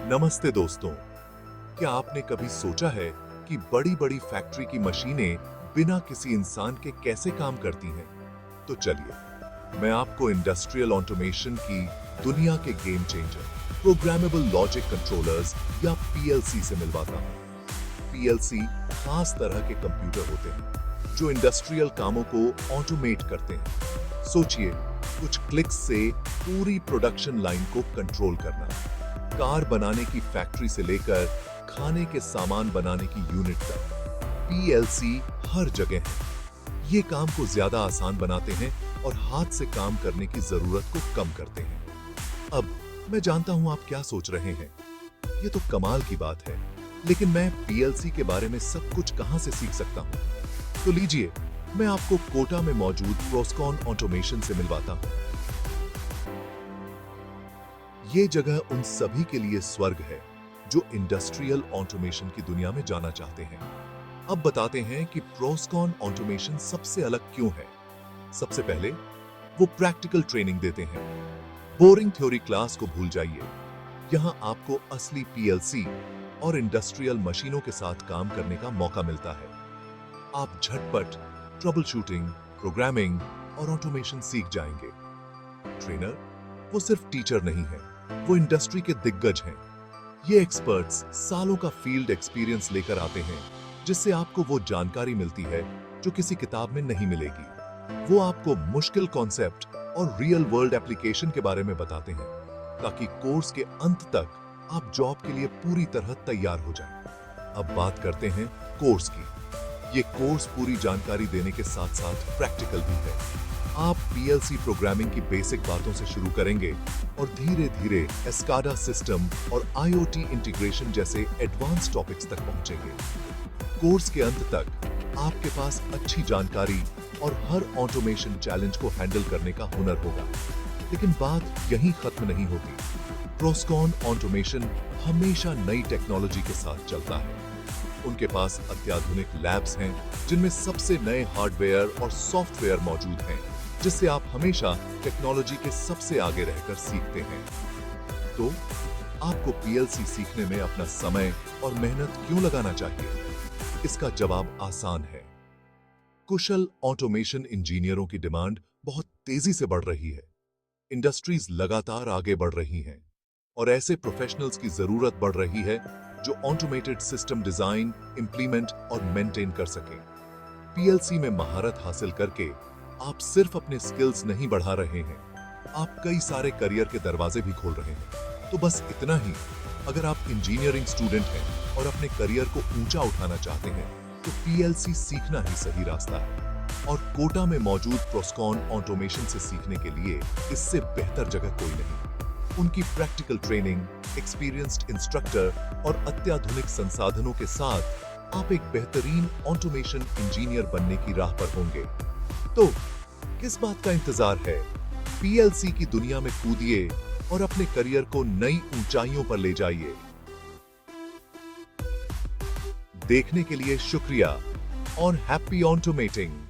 नमस्ते दोस्तों। क्या आपने कभी सोचा है कि बड़ी-बड़ी फैक्ट्री की मशीनें बिना किसी इंसान के कैसे काम करती हैं? तो चलिए, मैं आपको इंडस्ट्रियल ऑटोमेशन की दुनिया के game changer, programmable logic controllers या पीएलसी से मिलवाता हूं। पीएलसी खास तरह के कंप्यूटर होते हैं जो इंडस्ट्रियल कामों को ऑटोमेट करते हैं। सोचिए, कुछ क्लिक्स से पूरी प्रोडक्शन लाइन को कंट्रोल करना। कार बनाने की फैक्ट्री से लेकर खाने के सामान बनाने की यूनिट तक पीएलसी हर जगह है। ये काम को ज्यादा आसान बनाते हैं और हाथ से काम करने की जरूरत को कम करते हैं। अब मैं जानता हूं आप क्या सोच रहे हैं, ये तो कमाल की बात है, लेकिन मैं पीएलसी के बारे में सब कुछ कहां से सीख सकता हूं? तो लीजिए, मैं आपको कोटा में मौजूद प्रोस्कॉन ऑटोमेशन से मिलवाता हूं। ये जगह उन सभी के लिए स्वर्ग है जो इंडस्ट्रियल ऑटोमेशन की दुनिया में जाना चाहते हैं। अब बताते हैं कि प्रोस्कॉन ऑटोमेशन सबसे अलग क्यों है। सबसे पहले वो प्रैक्टिकल ट्रेनिंग देते हैं। बोरिंग थ्योरी क्लास को भूल जाइए। यहां आपको असली पीएलसी और इंडस्ट्रियल मशीनों के साथ काम करने का मौका मिलता है। आप झटपट ट्रबल शूटिंग, प्रोग्रामिंग और ऑटोमेशन सीख जाएंगे। ट्रेनर वो सिर्फ टीचर नहीं है, वो इंडस्ट्री के दिग्गज हैं। ये एक्सपर्ट्स सालों का फील्ड एक्सपीरियंस लेकर आते हैं, जिससे आपको वो जानकारी मिलती है जो किसी किताब में नहीं मिलेगी। वो आपको मुश्किल कॉन्सेप्ट और रियल वर्ल्ड एप्लीकेशन के बारे में बताते हैं, ताकि कोर्स के अंत तक आप जॉब के लिए पूरी तरह तैयार हो जाएं। अब बात करते हैं कोर्स की। ये कोर्स पूरी जानकारी देने के साथ साथ प्रैक्टिकल भी है। आप पीएलसी प्रोग्रामिंग की बेसिक बातों से शुरू करेंगे और धीरे-धीरे एस्काडा सिस्टम और आईओटी इंटीग्रेशन जैसे एडवांस टॉपिक्स तक पहुंचेंगे। कोर्स के अंत तक आपके पास अच्छी जानकारी और हर ऑटोमेशन चैलेंज को हैंडल करने का हुनर होगा। लेकिन बात यहीं खत्म नहीं होती। प्रोस्कॉन ऑटोमेशन हमेशा नई टेक्नोलॉजी के साथ चलता है। उनके पास अत्याधुनिक लैब्स हैं जिनमें सबसे नए हार्डवेयर और सॉफ्टवेयर मौजूद हैं, जिससे आप हमेशा टेक्नोलॉजी के सबसे आगे रहकर सीखते हैं। तो आपको पीएलसी सीखने में अपना समय और मेहनत क्यों लगाना चाहिए? इसका जवाब आसान है। कुशल ऑटोमेशन इंजीनियरों की डिमांड बहुत तेजी से बढ़ रही है। इंडस्ट्रीज लगातार आगे बढ़ रही हैं और ऐसे प्रोफेशनल्स की जरूरत बढ़ रही है जो ऑटोमेटेड सिस्टम डिजाइन, इंप्लीमेंट और मेंटेन कर सकें। पीएलसी में महारत हासिल करके आप सिर्फ अपने स्किल्स नहीं बढ़ा रहे हैं, आप कई सारे करियर के दरवाजे भी खोल रहे हैं। तो बस इतना ही, अगर आप इंजीनियरिंग स्टूडेंट हैं और अपने करियर को ऊंचा उठाना चाहते हैं, तो पीएलसी सीखना ही सही रास्ता है। और कोटा में मौजूद प्रोस्कॉन ऑटोमेशन से सीखने के लिए इससे बेहतर जगह कोई नहीं। उनकी प्रैक्टिकल ट्रेनिंग, एक्सपीरियंस्ड इंस्ट्रक्टर और अत्याधुनिक संसाधनों के साथ आप एक बेहतरीन ऑटोमेशन इंजीनियर बनने की राह पर होंगे। तो किस बात का इंतजार है? पीएलसी की दुनिया में कूदिए और अपने करियर को नई ऊंचाइयों पर ले जाइए। देखने के लिए शुक्रिया और हैप्पी ऑटोमेटिंग।